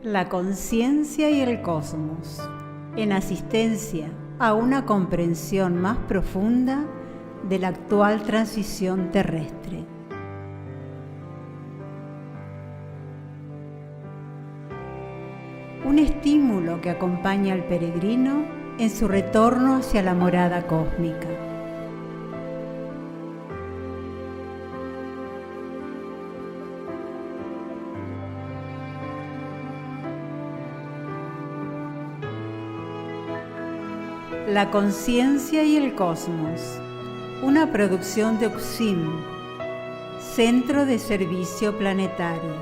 La conciencia y el cosmos, en asistencia a una comprensión más profunda de la actual transición terrestre. Un estímulo que acompaña al peregrino en su retorno hacia la morada cósmica. La conciencia y el cosmos, una producción de UXIM, Centro de Servicio Planetario,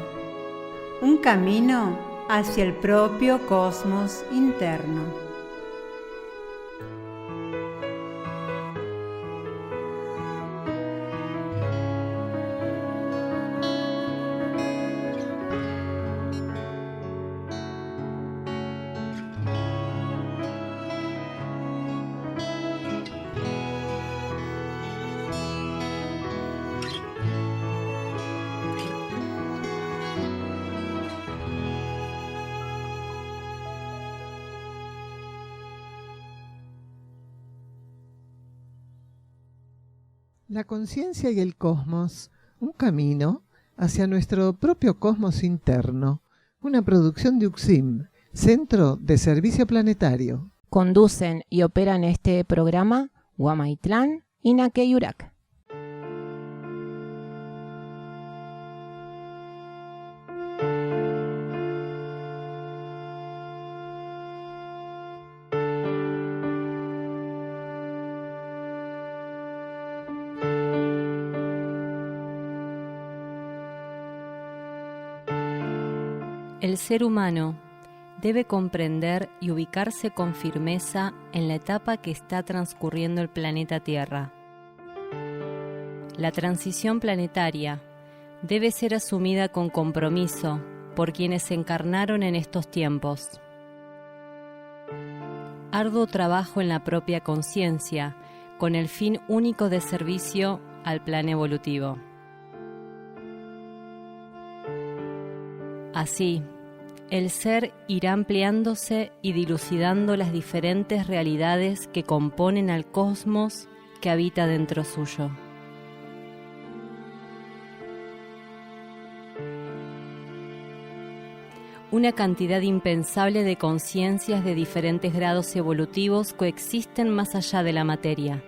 un camino hacia el propio cosmos interno. La conciencia y el cosmos, un camino hacia nuestro propio cosmos interno, una producción de UXIM, Centro de Servicio Planetario. Conducen y operan este programa Guamaitlán y Naqueyurac. El ser humano debe comprender y ubicarse con firmeza en la etapa que está transcurriendo el planeta Tierra. La transición planetaria debe ser asumida con compromiso por quienes encarnaron en estos tiempos. Arduo trabajo en la propia conciencia, con el fin único de servicio al plan evolutivo. Así, el ser irá ampliándose y dilucidando las diferentes realidades que componen al cosmos que habita dentro suyo. Una cantidad impensable de conciencias de diferentes grados evolutivos coexisten más allá de la materia,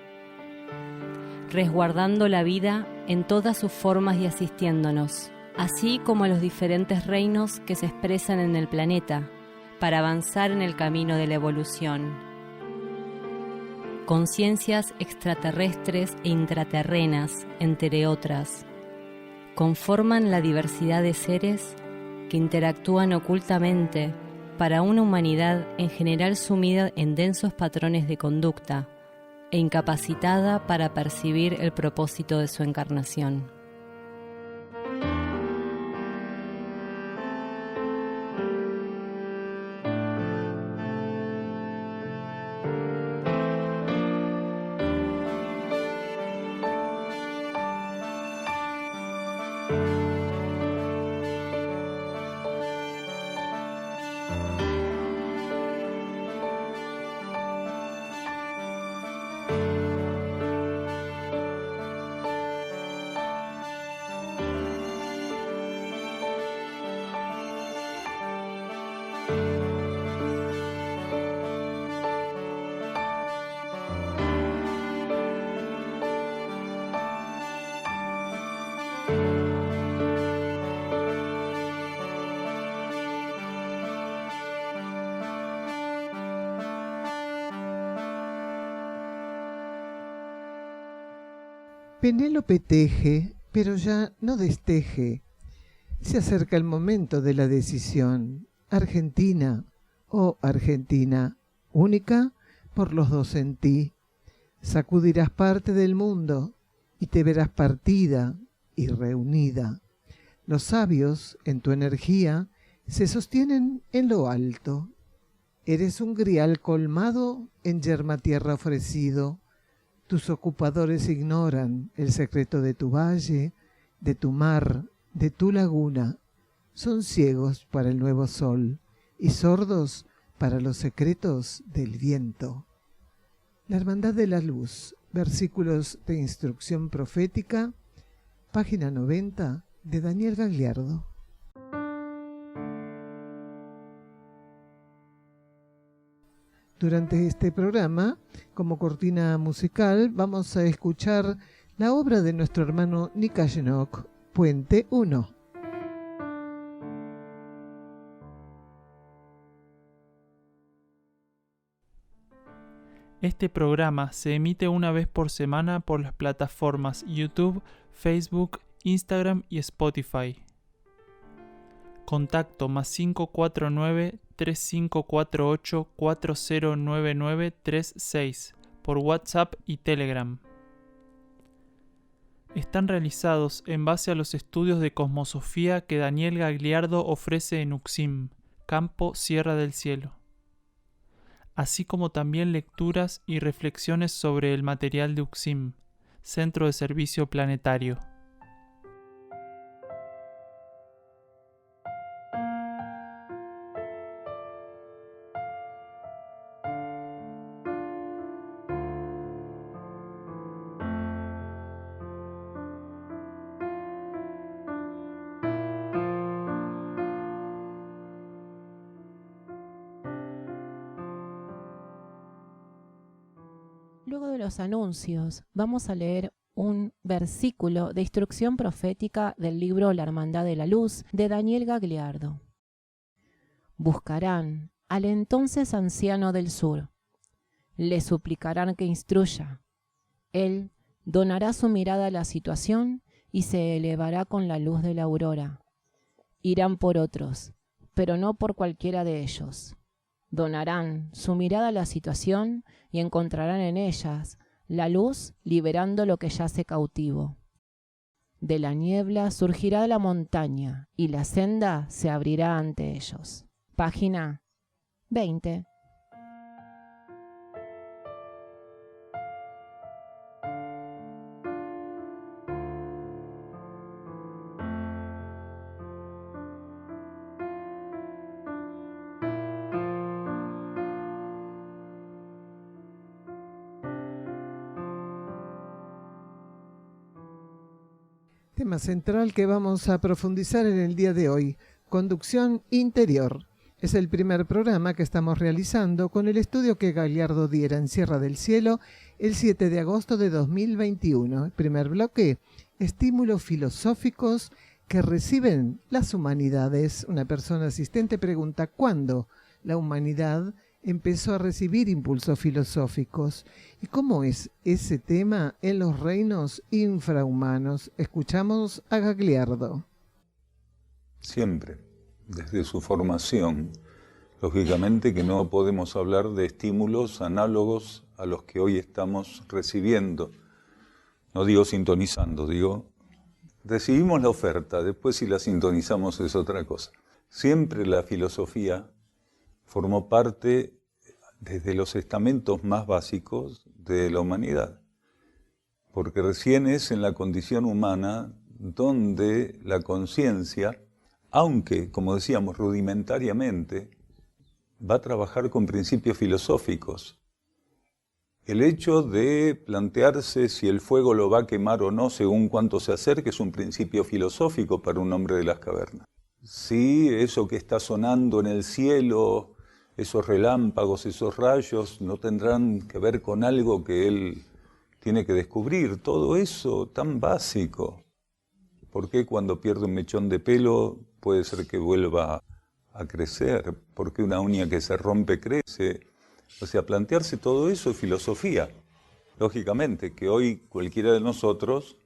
resguardando la vida en todas sus formas y asistiéndonos, así como a los diferentes reinos que se expresan en el planeta, para avanzar en el camino de la evolución. Conciencias extraterrestres e intraterrenas, entre otras, conforman la diversidad de seres que interactúan ocultamente para una humanidad en general sumida en densos patrones de conducta e incapacitada para percibir el propósito de su encarnación. Penélope teje, pero ya no desteje. Se acerca el momento de la decisión. Argentina, oh Argentina, única por los dos en ti. Sacudirás parte del mundo y te verás partida y reunida. Los sabios, en tu energía, se sostienen en lo alto. Eres un grial colmado en yerma tierra ofrecido. Tus ocupadores ignoran el secreto de tu valle, de tu mar, de tu laguna. son ciegos para el nuevo sol y sordos para los secretos del viento. La Hermandad de la Luz, versículos de instrucción profética, página 90, de Daniel Gagliardo. Durante este programa, como cortina musical, vamos a escuchar la obra de nuestro hermano Nikashenok, Puente 1. Este programa se emite una vez por semana por las plataformas YouTube, Facebook, Instagram y Spotify. Contacto +549 3548 409936 por WhatsApp y Telegram. Están realizados en base a los estudios de cosmosofía que Daniel Gagliardo ofrece en Uxim, Campo Sierra del Cielo, así como también lecturas y reflexiones sobre el material de Uxim, Centro de Servicio Planetario. Luego de los anuncios, vamos a leer un versículo de instrucción profética del libro La Hermandad de la Luz de Daniel Gagliardo. Buscarán al entonces anciano del sur. Le suplicarán que instruya. Él donará su mirada a la situación y se elevará con la luz de la aurora. Irán por otros, pero no por cualquiera de ellos. Donarán su mirada a la situación y encontrarán en ellas la luz liberando lo que yace cautivo. De la niebla surgirá la montaña y la senda se abrirá ante ellos. Página 20. Tema central que vamos a profundizar en el día de hoy, conducción interior. Es el primer programa que estamos realizando con el estudio que Gagliardo diera en Sierra del Cielo el 7 de agosto de 2021. El primer bloque, estímulos filosóficos que reciben las humanidades. Una persona asistente pregunta ¿cuándo la humanidad empezó a recibir impulsos filosóficos? ¿Y cómo es ese tema en los reinos infrahumanos? Escuchamos a Gagliardo. Siempre, desde su formación, lógicamente que no podemos hablar de estímulos análogos a los que hoy estamos recibiendo. No digo sintonizando, digo, recibimos la oferta, después si la sintonizamos es otra cosa. Siempre la filosofía formó parte desde los estamentos más básicos de la humanidad, porque recién es en la condición humana donde la conciencia, aunque, como decíamos, rudimentariamente, va a trabajar con principios filosóficos. El hecho de plantearse si el fuego lo va a quemar o no según cuánto se acerque es un principio filosófico para un hombre de las cavernas. Si eso que está sonando en el cielo, esos relámpagos, esos rayos, no tendrán que ver con algo que él tiene que descubrir. Todo eso tan básico. ¿Por qué cuando pierde un mechón de pelo puede ser que vuelva a crecer? ¿Por qué una uña que se rompe crece? O sea, plantearse todo eso es filosofía. Lógicamente que hoy cualquiera de nosotros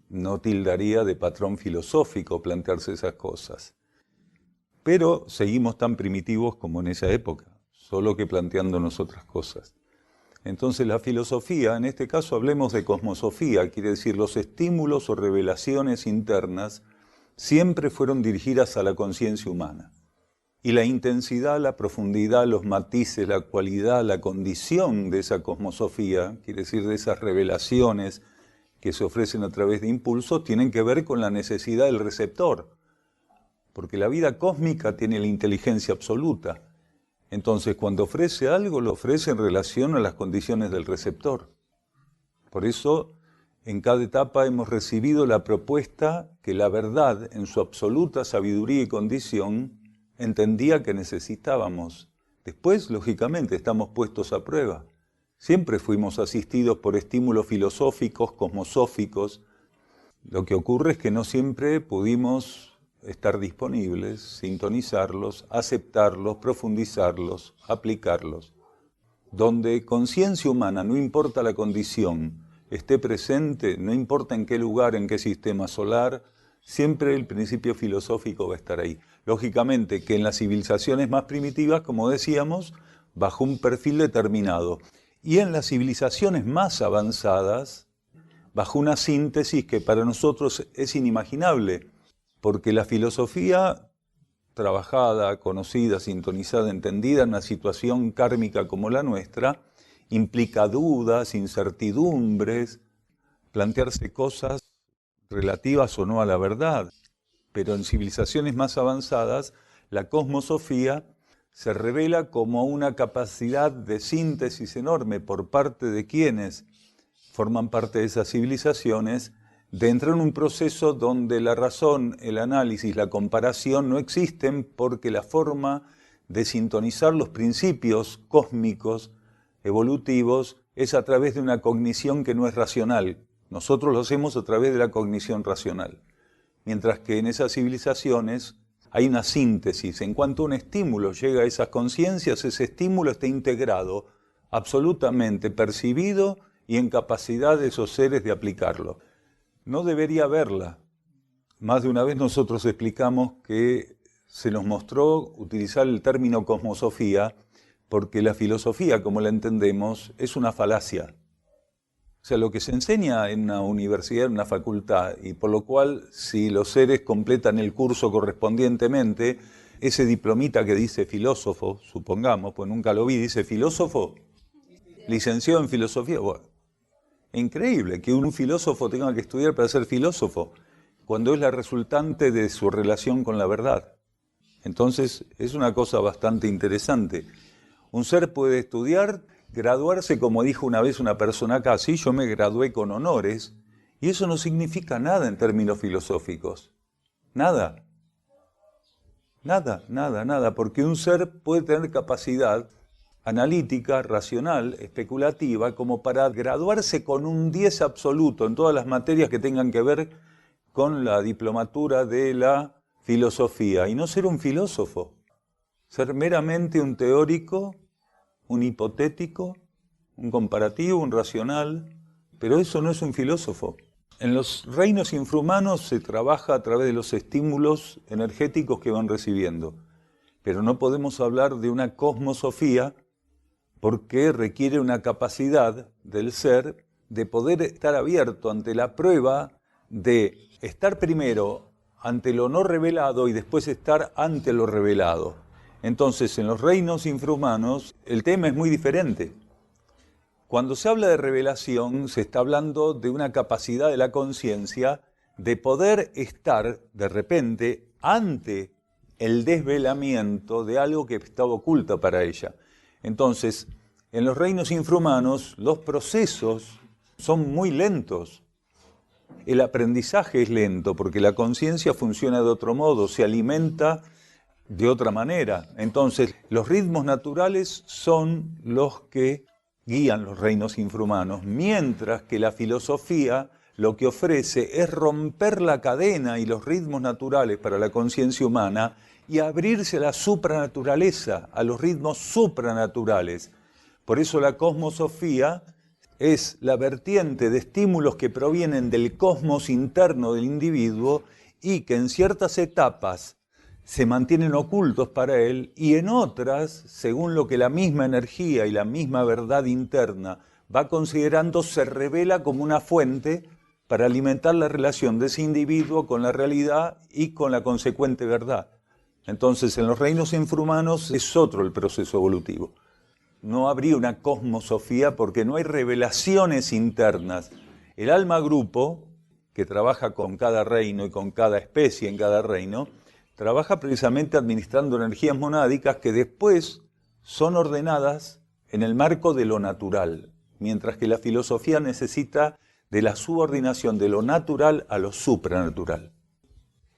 no tildaría de patrón filosófico plantearse esas cosas. Pero seguimos tan primitivos como en esa época, solo que planteándonos otras cosas. Entonces la filosofía, en este caso hablemos de cosmosofía, quiere decir los estímulos o revelaciones internas siempre fueron dirigidas a la conciencia humana. Y la intensidad, la profundidad, los matices, la cualidad, la condición de esa cosmosofía, quiere decir de esas revelaciones que se ofrecen a través de impulsos, tienen que ver con la necesidad del receptor. porque la vida cósmica tiene la inteligencia absoluta. Entonces, cuando ofrece algo, lo ofrece en relación a las condiciones del receptor. Por eso, en cada etapa hemos recibido la propuesta que la verdad, en su absoluta sabiduría y condición, entendía que necesitábamos. Después, lógicamente, estamos puestos a prueba. Siempre fuimos asistidos por estímulos filosóficos, cosmosóficos. Lo que ocurre es que no siempre pudimos estar disponibles, sintonizarlos, aceptarlos, profundizarlos, aplicarlos. Donde conciencia humana, no importa la condición, esté presente, no importa en qué lugar, en qué sistema solar, siempre el principio filosófico va a estar ahí. Lógicamente que en las civilizaciones más primitivas, como decíamos, bajo un perfil determinado. Y en las civilizaciones más avanzadas, bajo una síntesis que para nosotros es inimaginable, porque la filosofía trabajada, conocida, sintonizada, entendida en una situación kármica como la nuestra, implica dudas, incertidumbres, plantearse cosas relativas o no a la verdad. Pero en civilizaciones más avanzadas, la cosmosofía se revela como una capacidad de síntesis enorme por parte de quienes forman parte de esas civilizaciones, de entrar en un proceso donde la razón, el análisis, la comparación no existen, porque la forma de sintonizar los principios cósmicos, evolutivos, es a través de una cognición que no es racional. Nosotros lo hacemos a través de la cognición racional. Mientras que en esas civilizaciones hay una síntesis. En cuanto un estímulo llega a esas conciencias, ese estímulo está integrado, absolutamente percibido y en capacidad de esos seres de aplicarlo. No debería haberla. Más de una vez nosotros explicamos que se nos mostró utilizar el término cosmosofía porque la filosofía, como la entendemos, es una falacia. O sea, lo que se enseña en una universidad, en una facultad, y por lo cual, si los seres completan el curso correspondientemente, ese diplomita que dice filósofo, supongamos, pues nunca lo vi, dice filósofo, licenciado en filosofía. Bueno, increíble que un filósofo tenga que estudiar para ser filósofo, cuando es la resultante de su relación con la verdad. Entonces, es una cosa bastante interesante. Un ser puede estudiar, graduarse, como dijo una vez una persona acá, sí, yo me gradué con honores, y eso no significa nada en términos filosóficos. Nada. Nada, nada, nada, porque un ser puede tener capacidad analítica, racional, especulativa, como para graduarse con un 10 absoluto en todas las materias que tengan que ver con la diplomatura de la filosofía, y no ser un filósofo, ser meramente un teórico, un hipotético, un comparativo, un racional, pero eso no es un filósofo. En los reinos infrahumanos se trabaja a través de los estímulos energéticos que van recibiendo, pero no podemos hablar de una cosmosofía porque requiere una capacidad del ser de poder estar abierto ante la prueba de estar primero ante lo no revelado y después estar ante lo revelado. Entonces, en los reinos infrahumanos, el tema es muy diferente. Cuando se habla de revelación, se está hablando de una capacidad de la conciencia de poder estar, de repente, ante el desvelamiento de algo que estaba oculto para ella. Entonces, en los reinos infrahumanos, los procesos son muy lentos. El aprendizaje es lento, porque la conciencia funciona de otro modo, se alimenta de otra manera. Entonces, los ritmos naturales son los que guían los reinos infrahumanos, mientras que la filosofía lo que ofrece es romper la cadena y los ritmos naturales para la conciencia humana y abrirse a la supranaturaleza, a los ritmos supranaturales. Por eso la cosmosofía es la vertiente de estímulos que provienen del cosmos interno del individuo y que en ciertas etapas se mantienen ocultos para él, y en otras, según lo que la misma energía y la misma verdad interna va considerando, se revela como una fuente para alimentar la relación de ese individuo con la realidad y con la consecuente verdad. Entonces, en los reinos infrahumanos es otro el proceso evolutivo. No habría una cosmosofía porque no hay revelaciones internas. El alma grupo, que trabaja con cada reino y con cada especie en cada reino, trabaja precisamente administrando energías monádicas que después son ordenadas en el marco de lo natural, mientras que la filosofía necesita de la subordinación de lo natural a lo supranatural.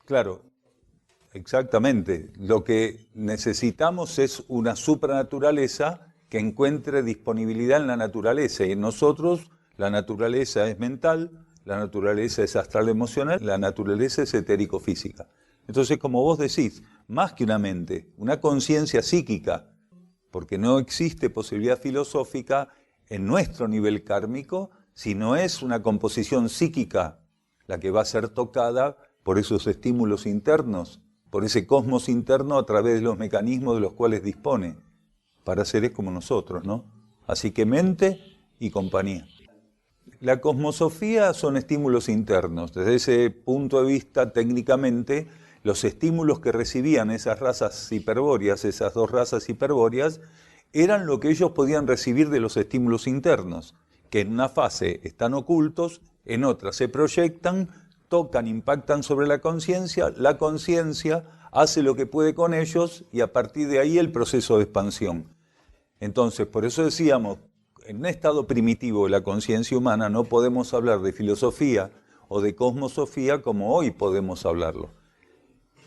Claro, exactamente. Lo que necesitamos es una supranaturaleza que encuentre disponibilidad en la naturaleza. Y en nosotros la naturaleza es mental, la naturaleza es astral emocional, la naturaleza es etérico-física. Entonces, como vos decís, más que una mente, una conciencia psíquica, porque no existe posibilidad filosófica en nuestro nivel kármico, si no es una composición psíquica la que va a ser tocada por esos estímulos internos, por ese cosmos interno a través de los mecanismos de los cuales dispone, para seres como nosotros, ¿no? Así que mente y compañía. La cosmosofía son estímulos internos. Desde ese punto de vista, técnicamente, los estímulos que recibían esas razas hiperbóreas, esas dos razas hiperbóreas, eran lo que ellos podían recibir de los estímulos internos, que en una fase están ocultos, en otra se proyectan, tocan, impactan sobre la conciencia hace lo que puede con ellos y a partir de ahí el proceso de expansión. Entonces, por eso decíamos, en un estado primitivo de la conciencia humana no podemos hablar de filosofía o de cosmosofía como hoy podemos hablarlo.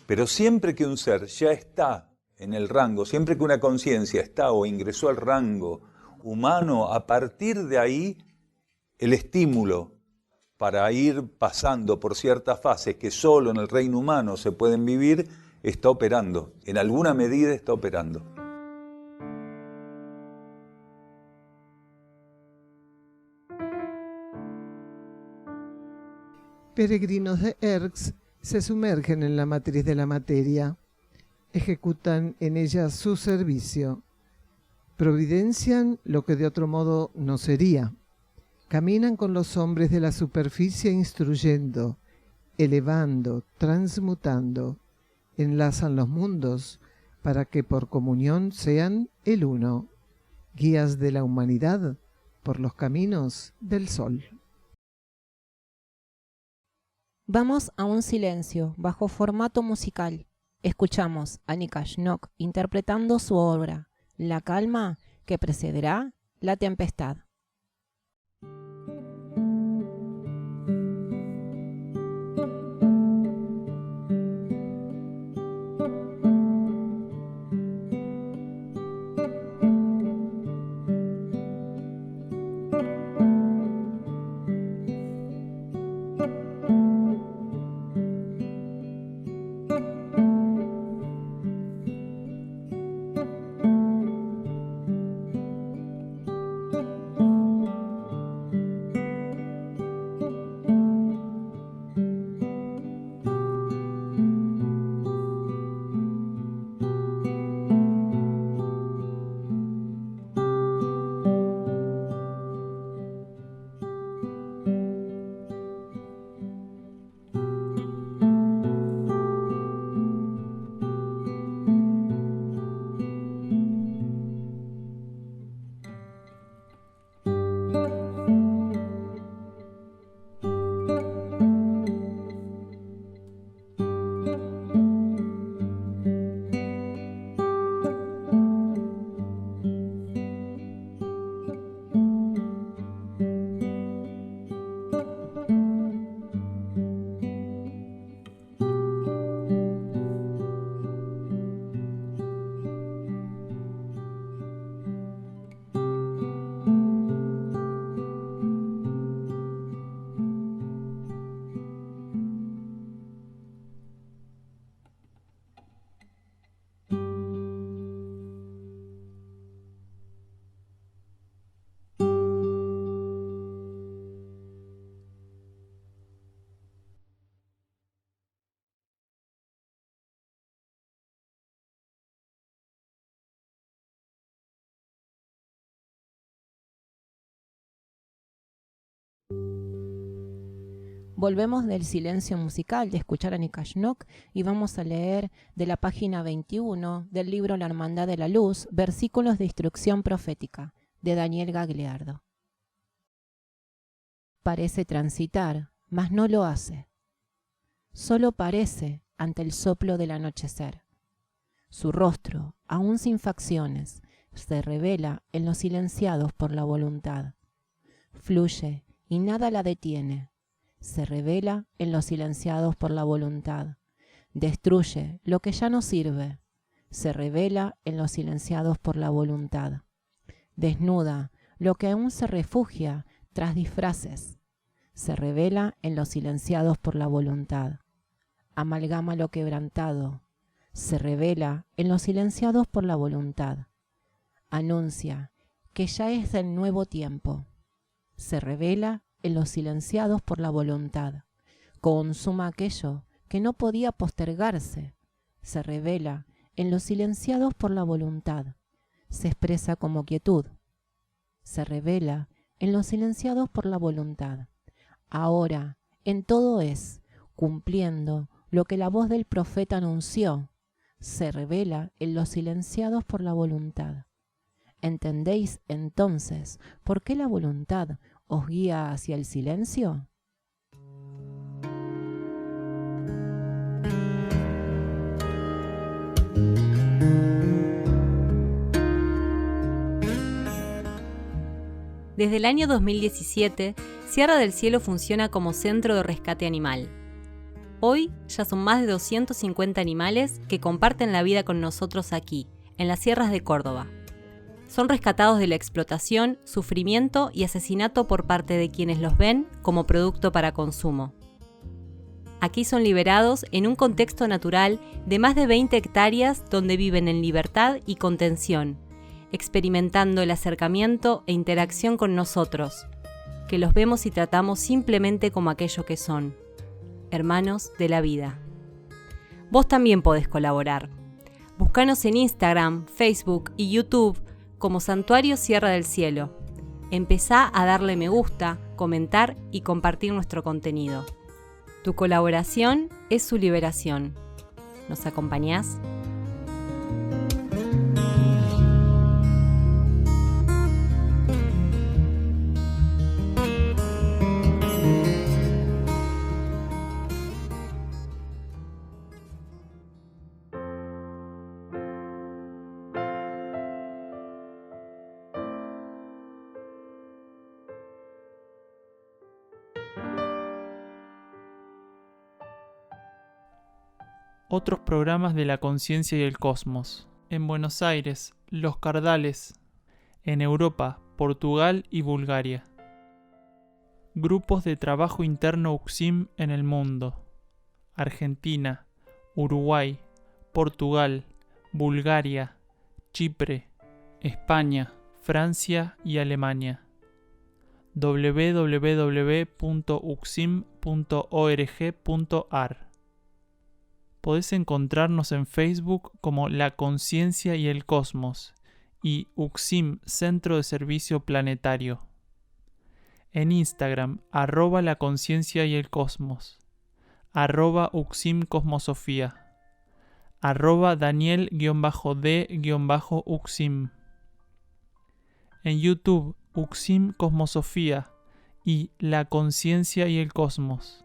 Pero siempre que un ser ya está en el rango, siempre que una conciencia está o ingresó al rango humano, a partir de ahí el estímulo para ir pasando por ciertas fases que solo en el reino humano se pueden vivir, está operando, en alguna medida está operando. Peregrinos de Erx se sumergen en la matriz de la materia, ejecutan en ella su servicio, providencian lo que de otro modo no sería, caminan con los hombres de la superficie instruyendo, elevando, transmutando, enlazan los mundos para que por comunión sean el uno, guías de la humanidad por los caminos del sol. Vamos a un silencio bajo formato musical. Escuchamos a Nikash Nok interpretando su obra, La calma que precederá la tempestad. Volvemos del silencio musical de escuchar a Nikash Nok y vamos a leer de la página 21 del libro La Hermandad de la Luz, versículos de instrucción profética, de Daniel Gagliardo. Parece transitar, mas no lo hace. Solo parece ante el soplo del anochecer. Su rostro, aún sin facciones, se revela en los silenciados por la voluntad. Fluye y nada la detiene. Se revela en los silenciados por la voluntad. Destruye lo que ya no sirve. Se revela en los silenciados por la voluntad. Desnuda lo que aún se refugia tras disfraces. Se revela en los silenciados por la voluntad. Amalgama lo quebrantado. Se revela en los silenciados por la voluntad. Anuncia que ya es del nuevo tiempo. Se revela en los silenciados por la voluntad. Consuma aquello que no podía postergarse. Se revela en los silenciados por la voluntad. Se expresa como quietud. Se revela en los silenciados por la voluntad. Ahora, en todo es, cumpliendo lo que la voz del profeta anunció, se revela en los silenciados por la voluntad. ¿Entendéis entonces por qué la voluntad os guía hacia el silencio? Desde el año 2017, Sierra del Cielo funciona como centro de rescate animal. Hoy ya son más de 250 animales que comparten la vida con nosotros aquí, en las sierras de Córdoba. Son rescatados de la explotación, sufrimiento y asesinato por parte de quienes los ven como producto para consumo. Aquí son liberados en un contexto natural de más de 20 hectáreas donde viven en libertad y contención, experimentando el acercamiento e interacción con nosotros, que los vemos y tratamos simplemente como aquello que son, hermanos de la vida. Vos también podés colaborar. Búscanos en Instagram, Facebook y YouTube como Santuario Sierra del Cielo. Empezá a darle me gusta, comentar y compartir nuestro contenido. Tu colaboración es su liberación. ¿Nos acompañás? Otros programas de la conciencia y el cosmos. En Buenos Aires, Los Cardales. En Europa, Portugal y Bulgaria. Grupos de trabajo interno UCSIM en el mundo. Argentina, Uruguay, Portugal, Bulgaria, Chipre, España, Francia y Alemania. www.ucsim.org.ar. Podés encontrarnos en Facebook como La Conciencia y el Cosmos y UCSIM Centro de Servicio Planetario. En Instagram, @La Conciencia y el Cosmos, @UCSIM Cosmosofía, @Daniel_D_UCSIM. En YouTube, UCSIM Cosmosofía y La Conciencia y el Cosmos.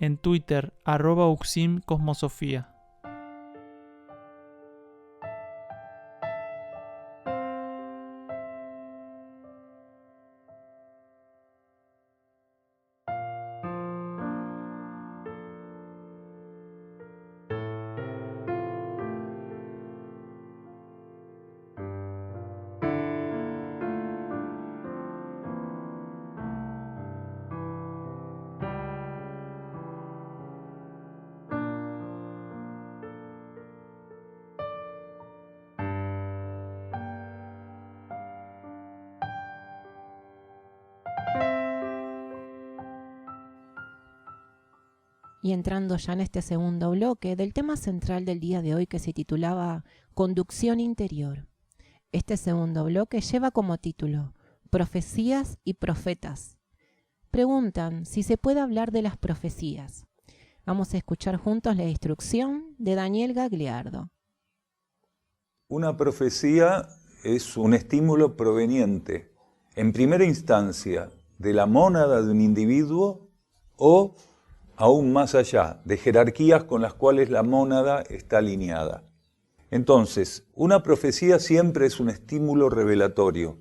En Twitter, @UCSIM Cosmosofía. Y entrando ya en este segundo bloque del tema central del día de hoy que se titulaba Conducción Interior. Este segundo bloque lleva como título Profecías y Profetas. Preguntan si se puede hablar de las profecías. Vamos a escuchar juntos la instrucción de Daniel Gagliardo. Una profecía es un estímulo proveniente, en primera instancia, de la mónada de un individuo o aún más allá, de jerarquías con las cuales la mónada está alineada. Entonces, una profecía siempre es un estímulo revelatorio,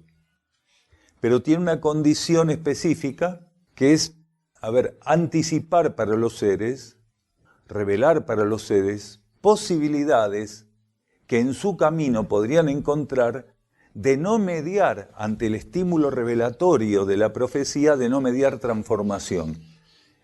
pero tiene una condición específica que es, anticipar para los seres, revelar para los seres posibilidades que en su camino podrían encontrar de no mediar ante el estímulo revelatorio de la profecía, de no mediar transformación.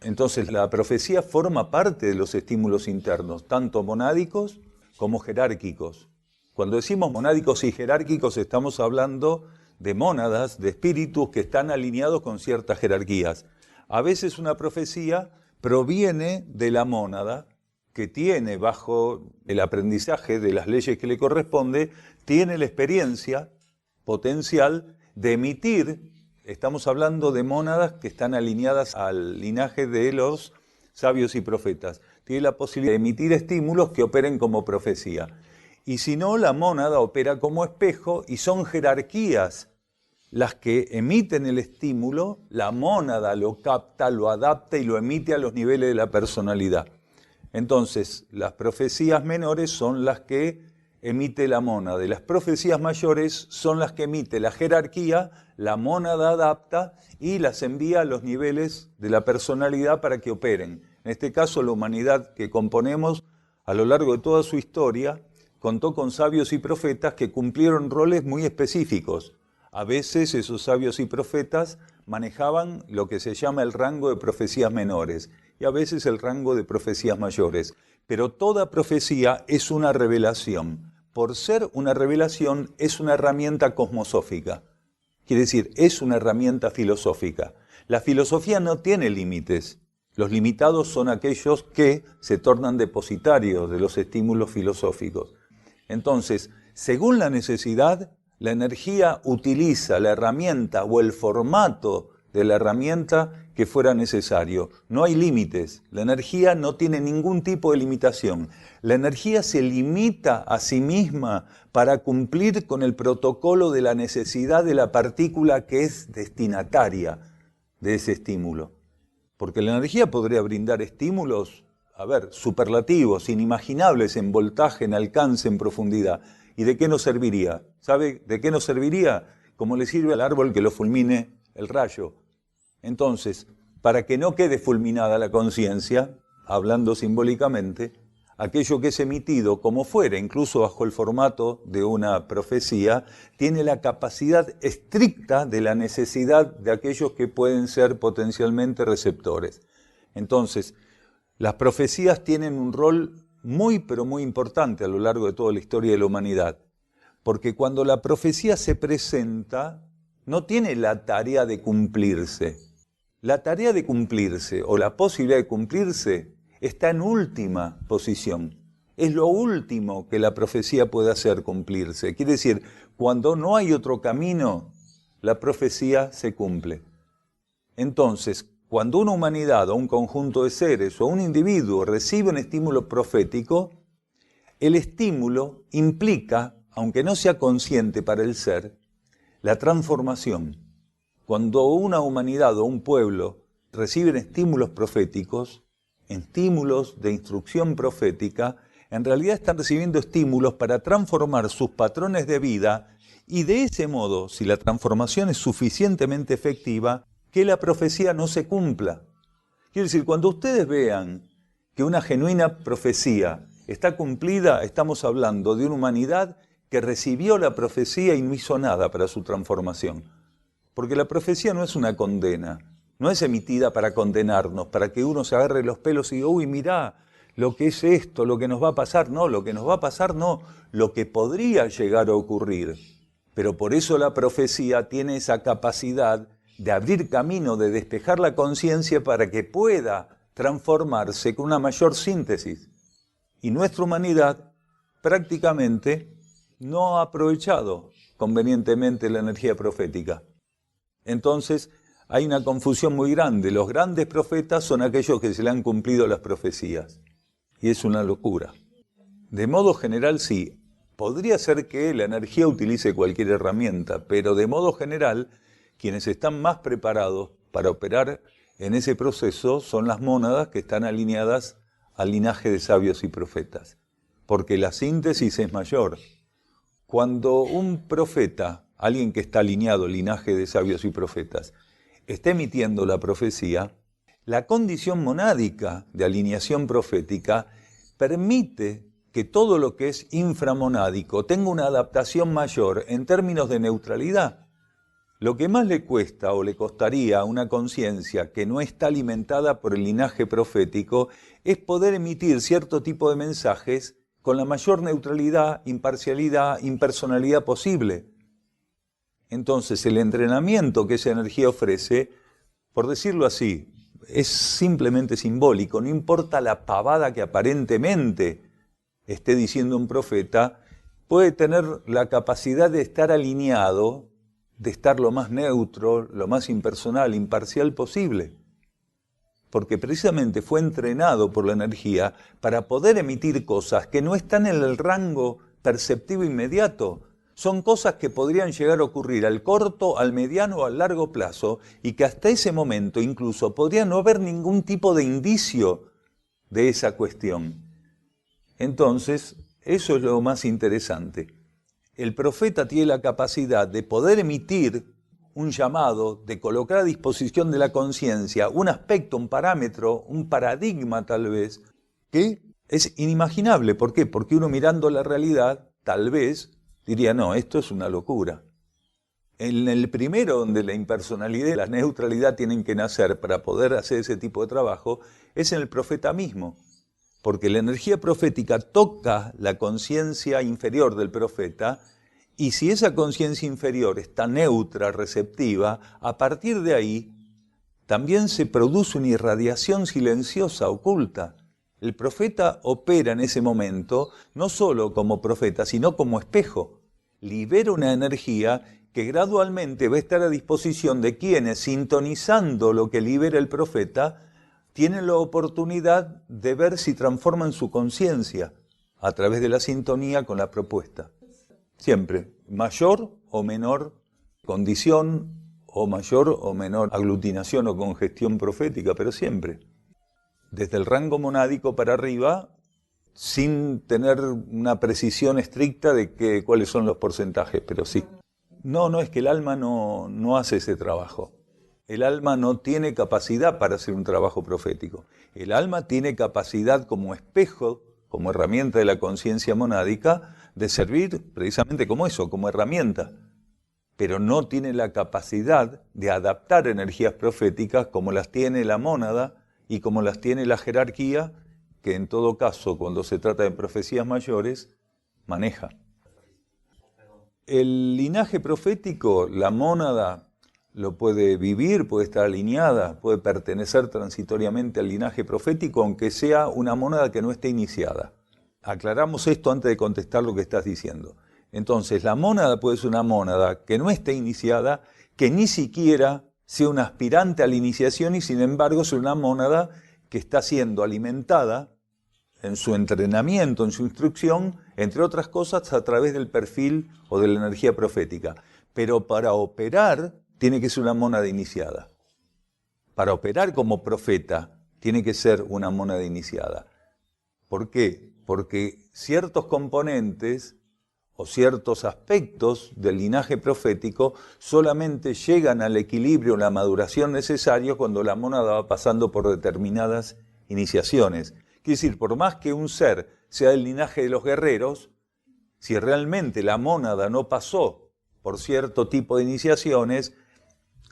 Entonces la profecía forma parte de los estímulos internos, tanto monádicos como jerárquicos. Cuando decimos monádicos y jerárquicos estamos hablando de mónadas, de espíritus que están alineados con ciertas jerarquías. A veces una profecía proviene de la mónada, que tiene bajo el aprendizaje de las leyes que le corresponde, tiene la experiencia potencial de emitir, estamos hablando de mónadas que están alineadas al linaje de los sabios y profetas, tiene la posibilidad de emitir estímulos que operen como profecía. Y si no, la mónada opera como espejo y son jerarquías las que emiten el estímulo, la mónada lo capta, lo adapta y lo emite a los niveles de la personalidad. Entonces, las profecías menores son las que emite la mónada, y las profecías mayores son las que emite la jerarquía, la mónada adapta y las envía a los niveles de la personalidad para que operen. En este caso, la humanidad que componemos a lo largo de toda su historia contó con sabios y profetas que cumplieron roles muy específicos. A veces esos sabios y profetas manejaban lo que se llama el rango de profecías menores y a veces el rango de profecías mayores. Pero toda profecía es una revelación. Por ser una revelación es una herramienta cosmosófica. Quiere decir, es una herramienta filosófica. La filosofía no tiene límites. Los limitados son aquellos que se tornan depositarios de los estímulos filosóficos. Entonces, según la necesidad, la energía utiliza la herramienta o el formato de la herramienta que fuera necesario. No hay límites. La energía no tiene ningún tipo de limitación. La energía se limita a sí misma para cumplir con el protocolo de la necesidad de la partícula que es destinataria de ese estímulo. Porque la energía podría brindar estímulos, superlativos, inimaginables en voltaje, en alcance, en profundidad. ¿Y de qué nos serviría? ¿Sabe de qué nos serviría? Como le sirve al árbol que lo fulmine el rayo. Entonces, para que no quede fulminada la conciencia, hablando simbólicamente, aquello que es emitido, como fuera, incluso bajo el formato de una profecía, tiene la capacidad estricta de la necesidad de aquellos que pueden ser potencialmente receptores. Entonces, las profecías tienen un rol muy, pero muy importante a lo largo de toda la historia de la humanidad, porque cuando la profecía se presenta, no tiene la tarea de cumplirse. La tarea de cumplirse o la posibilidad de cumplirse está en última posición. Es lo último que la profecía puede hacer cumplirse. Quiere decir, cuando no hay otro camino, la profecía se cumple. Entonces, cuando una humanidad o un conjunto de seres o un individuo recibe un estímulo profético, el estímulo implica, aunque no sea consciente para el ser, la transformación. Cuando una humanidad o un pueblo reciben estímulos proféticos, estímulos de instrucción profética, en realidad están recibiendo estímulos para transformar sus patrones de vida y de ese modo, si la transformación es suficientemente efectiva, que la profecía no se cumpla. Quiere decir, cuando ustedes vean que una genuina profecía está cumplida, estamos hablando de una humanidad que recibió la profecía y no hizo nada para su transformación. Porque la profecía no es una condena, no es emitida para condenarnos, para que uno se agarre los pelos y diga, uy, mirá, lo que es esto, lo que nos va a pasar. No, lo que nos va a pasar no, lo que podría llegar a ocurrir. Pero por eso la profecía tiene esa capacidad de abrir camino, de despejar la conciencia para que pueda transformarse con una mayor síntesis. Y nuestra humanidad prácticamente no ha aprovechado convenientemente la energía profética. Entonces, hay una confusión muy grande. Los grandes profetas son aquellos que se le han cumplido las profecías. Y es una locura. De modo general, sí. Podría ser que la energía utilice cualquier herramienta, pero de modo general, quienes están más preparados para operar en ese proceso son las mónadas que están alineadas al linaje de sabios y profetas, porque la síntesis es mayor. Cuando un profeta, alguien que está alineado al linaje de sabios y profetas, está emitiendo la profecía, la condición monádica de alineación profética permite que todo lo que es inframonádico tenga una adaptación mayor en términos de neutralidad. Lo que más le cuesta o le costaría a una conciencia que no está alimentada por el linaje profético es poder emitir cierto tipo de mensajes con la mayor neutralidad, imparcialidad, impersonalidad posible. Entonces el entrenamiento que esa energía ofrece, por decirlo así, es simplemente simbólico, no importa la pavada que aparentemente esté diciendo un profeta, puede tener la capacidad de estar alineado, de estar lo más neutro, lo más impersonal, imparcial posible. Porque precisamente fue entrenado por la energía para poder emitir cosas que no están en el rango perceptivo inmediato. Son cosas que podrían llegar a ocurrir al corto, al mediano o al largo plazo y que hasta ese momento incluso podría no haber ningún tipo de indicio de esa cuestión. Entonces, eso es lo más interesante. El profeta tiene la capacidad de poder emitir un llamado, de colocar a disposición de la conciencia un aspecto, un parámetro, un paradigma tal vez, que es inimaginable. ¿Por qué? Porque uno mirando la realidad, tal vez, diría, no, esto es una locura. En el primero, donde la impersonalidad y la neutralidad tienen que nacer para poder hacer ese tipo de trabajo, es en el profeta mismo. Porque la energía profética toca la conciencia inferior del profeta, y si esa conciencia inferior está neutra, receptiva, a partir de ahí también se produce una irradiación silenciosa, oculta. El profeta opera en ese momento no solo como profeta, sino como espejo. Libera una energía que gradualmente va a estar a disposición de quienes, sintonizando lo que libera el profeta, tienen la oportunidad de ver si transforman su conciencia a través de la sintonía con la propuesta. Siempre, mayor o menor condición, o mayor o menor aglutinación o congestión profética, pero siempre. Desde el rango monádico para arriba, sin tener una precisión estricta de cuáles son los porcentajes, pero sí. No, es que el alma no hace ese trabajo. El alma no tiene capacidad para hacer un trabajo profético. El alma tiene capacidad como espejo, como herramienta de la conciencia monádica, de servir precisamente como eso, como herramienta. Pero no tiene la capacidad de adaptar energías proféticas como las tiene la mónada y como las tiene la jerarquía, que en todo caso, cuando se trata de profecías mayores, maneja. El linaje profético, la mónada, lo puede vivir, puede estar alineada, puede pertenecer transitoriamente al linaje profético, aunque sea una mónada que no esté iniciada. Aclaramos esto antes de contestar lo que estás diciendo. Entonces, la mónada puede ser una mónada que no esté iniciada, que ni siquiera sea un aspirante a la iniciación y sin embargo es una mónada que está siendo alimentada en su entrenamiento, en su instrucción, entre otras cosas a través del perfil o de la energía profética. Pero para operar tiene que ser una mónada iniciada. Para operar como profeta tiene que ser una mónada iniciada. ¿Por qué? Porque ciertos componentes o ciertos aspectos del linaje profético solamente llegan al equilibrio, la maduración necesaria cuando la mónada va pasando por determinadas iniciaciones. Quiere decir, por más que un ser sea del linaje de los guerreros, si realmente la mónada no pasó por cierto tipo de iniciaciones,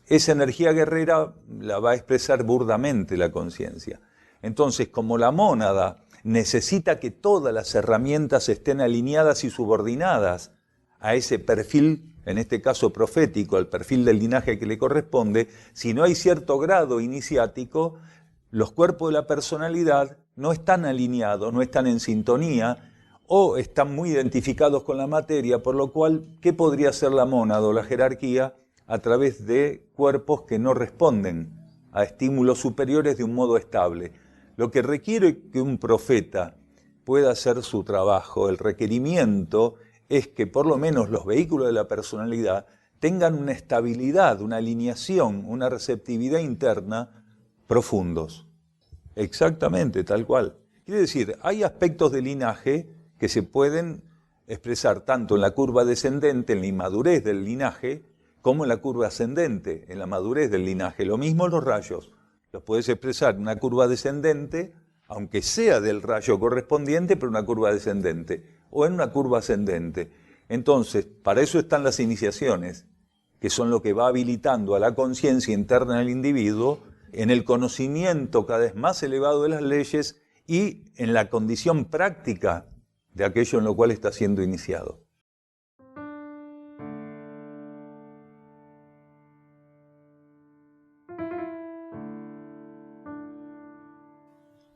esa energía guerrera la va a expresar burdamente la conciencia. Entonces, como la mónada necesita que todas las herramientas estén alineadas y subordinadas a ese perfil, en este caso profético, al perfil del linaje que le corresponde, si no hay cierto grado iniciático, los cuerpos de la personalidad no están alineados, no están en sintonía o están muy identificados con la materia, por lo cual, ¿qué podría hacer la mónada o la jerarquía a través de cuerpos que no responden a estímulos superiores de un modo estable? Lo que requiere que un profeta pueda hacer su trabajo, el requerimiento es que por lo menos los vehículos de la personalidad tengan una estabilidad, una alineación, una receptividad interna profundos. Exactamente, tal cual. Quiere decir, hay aspectos del linaje que se pueden expresar tanto en la curva descendente, en la inmadurez del linaje, como en la curva ascendente, en la madurez del linaje. Lo mismo los rayos. Los puedes expresar en una curva descendente, aunque sea del rayo correspondiente, pero una curva descendente, o en una curva ascendente. Entonces, para eso están las iniciaciones, que son lo que va habilitando a la conciencia interna del individuo en el conocimiento cada vez más elevado de las leyes y en la condición práctica de aquello en lo cual está siendo iniciado.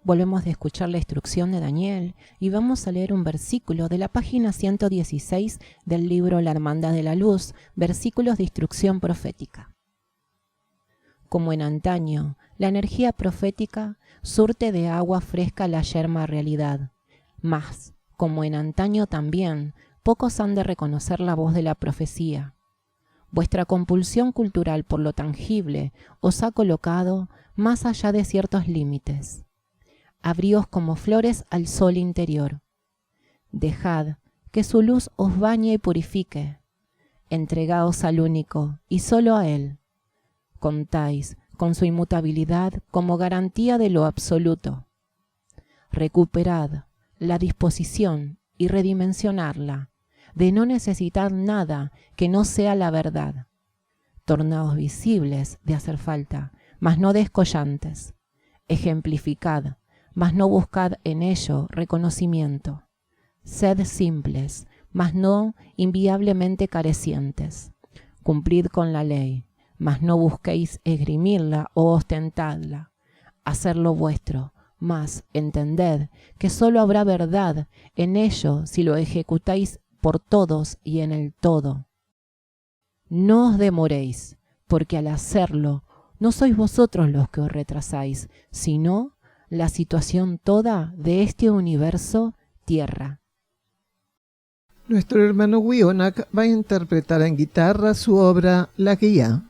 Volvemos de escuchar la instrucción de Daniel y vamos a leer un versículo de la página 116 del libro La Hermandad de la Luz, versículos de instrucción profética. Como en antaño, la energía profética surte de agua fresca la yerma realidad, mas, como en antaño también, pocos han de reconocer la voz de la profecía. Vuestra compulsión cultural por lo tangible os ha colocado más allá de ciertos límites. Abríos como flores al sol interior. Dejad que su luz os bañe y purifique. Entregaos al único y solo a él. Contáis con su inmutabilidad como garantía de lo absoluto. Recuperad la disposición y redimensionarla, de no necesitar nada que no sea la verdad. Tornaos visibles de hacer falta, mas no descollantes. Ejemplificad, mas no buscad en ello reconocimiento. Sed simples, mas no inviablemente carecientes. Cumplid con la ley, mas no busquéis esgrimirla o ostentadla. Hacerlo vuestro, mas entended que sólo habrá verdad en ello si lo ejecutáis por todos y en el todo. No os demoréis, porque al hacerlo no sois vosotros los que os retrasáis, sino la situación toda de este universo tierra. Nuestro hermano Wionak va a interpretar en guitarra su obra La Guía.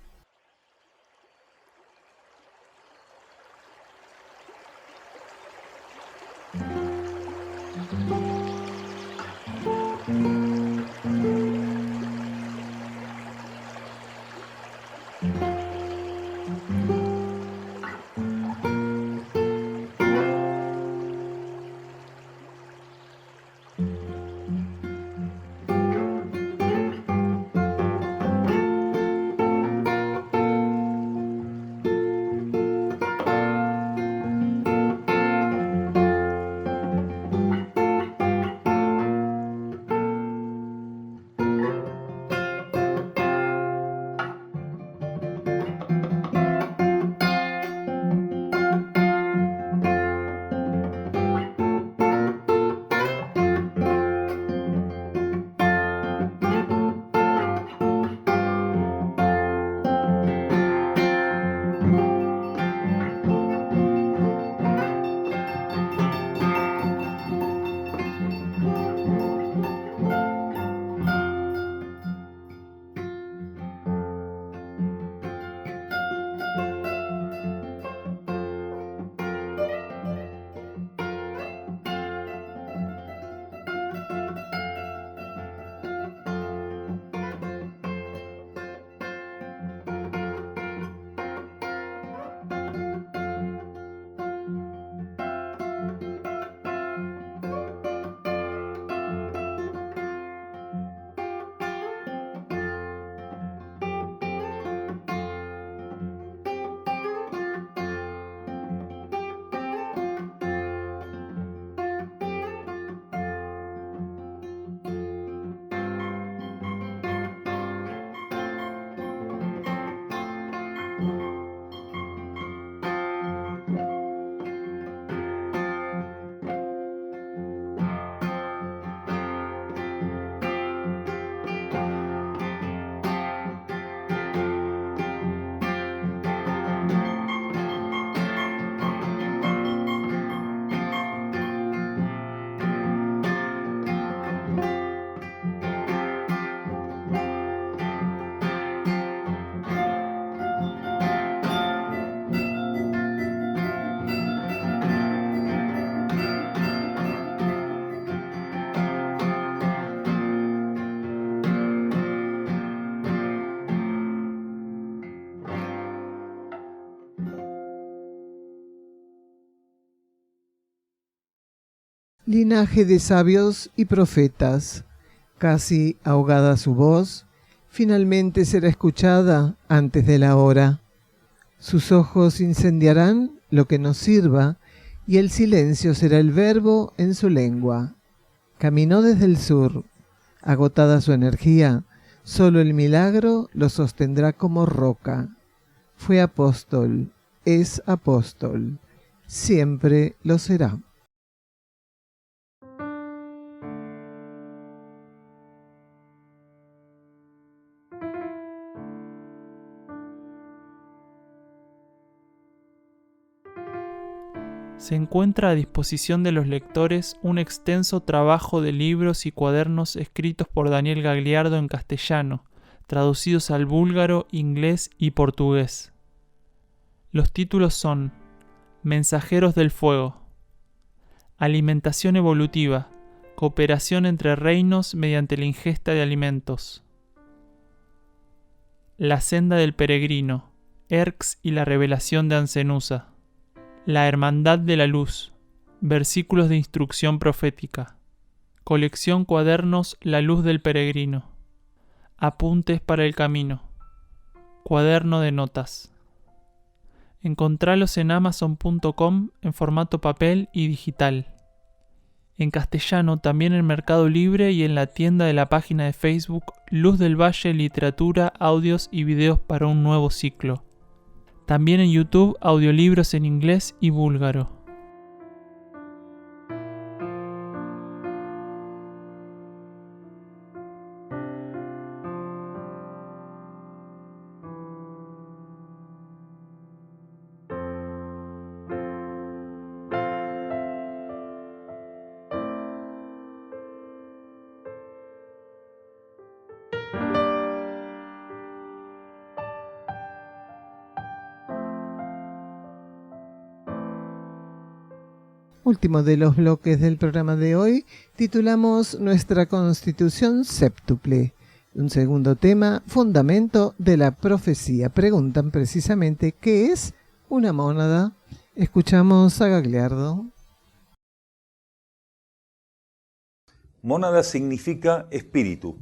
linaje de sabios y profetas. Casi ahogada su voz, finalmente será escuchada antes de la hora. Sus ojos incendiarán lo que nos sirva, y el silencio será el verbo en su lengua. Caminó desde el sur. Agotada su energía, solo el milagro lo sostendrá como roca. Fue apóstol, es apóstol, siempre lo será. Se encuentra a disposición de los lectores un extenso trabajo de libros y cuadernos escritos por Daniel Gagliardo en castellano, traducidos al búlgaro, inglés y portugués. Los títulos son Mensajeros del Fuego, Alimentación evolutiva, cooperación entre reinos mediante la ingesta de alimentos, La senda del peregrino, Erx y la revelación de Ancenusa, La hermandad de la luz, versículos de instrucción profética, colección cuadernos La luz del peregrino, apuntes para el camino, cuaderno de notas. Encontralos en amazon.com en formato papel y digital. En castellano también en Mercado Libre y en la tienda de la página de Facebook Luz del Valle Literatura, Audios y Videos para un Nuevo Ciclo. También en YouTube audiolibros en inglés y búlgaro. Último de los bloques del programa de hoy, titulamos Nuestra Constitución Séptuple. Un segundo tema, fundamento de la profecía. Preguntan precisamente ¿qué es una mónada? Escuchamos a Gagliardo. Mónada significa espíritu.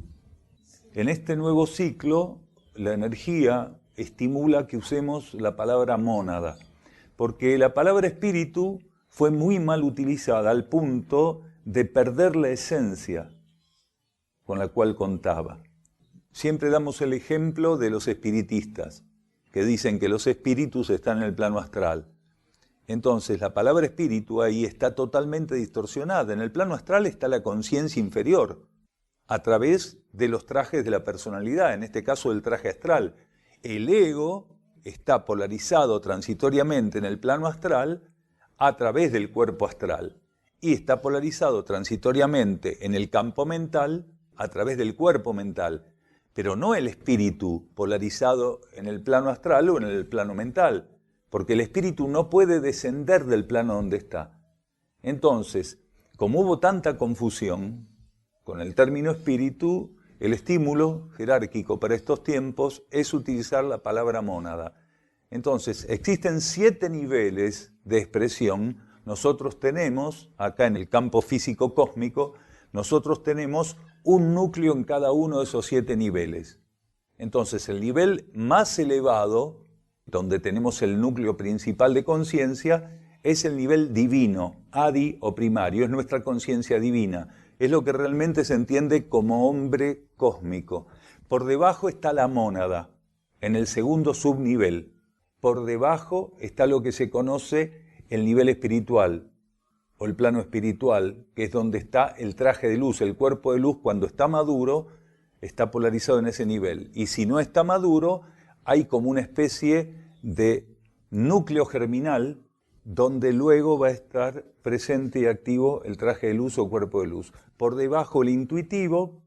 En este nuevo ciclo, la energía estimula que usemos la palabra mónada, porque la palabra espíritu fue muy mal utilizada al punto de perder la esencia con la cual contaba. Siempre damos el ejemplo de los espiritistas, que dicen que los espíritus están en el plano astral. Entonces, la palabra espíritu ahí está totalmente distorsionada. En el plano astral está la conciencia inferior, a través de los trajes de la personalidad, en este caso el traje astral. El ego está polarizado transitoriamente en el plano astral, a través del cuerpo astral, y está polarizado transitoriamente en el campo mental a través del cuerpo mental, pero no el espíritu polarizado en el plano astral o en el plano mental, porque el espíritu no puede descender del plano donde está. Entonces, como hubo tanta confusión con el término espíritu, el estímulo jerárquico para estos tiempos es utilizar la palabra mónada. Entonces, existen 7 niveles de expresión. Nosotros tenemos, acá en el campo físico cósmico, nosotros tenemos un núcleo en cada uno de esos 7 niveles. Entonces, el nivel más elevado, donde tenemos el núcleo principal de conciencia, es el nivel divino, adi o primario, es nuestra conciencia divina. Es lo que realmente se entiende como hombre cósmico. Por debajo está la mónada, en el segundo subnivel. Por debajo está lo que se conoce el nivel espiritual o el plano espiritual, que es donde está el traje de luz, el cuerpo de luz. Cuando está maduro, está polarizado en ese nivel. Y si no está maduro, hay como una especie de núcleo germinal donde luego va a estar presente y activo el traje de luz o cuerpo de luz. Por debajo el intuitivo,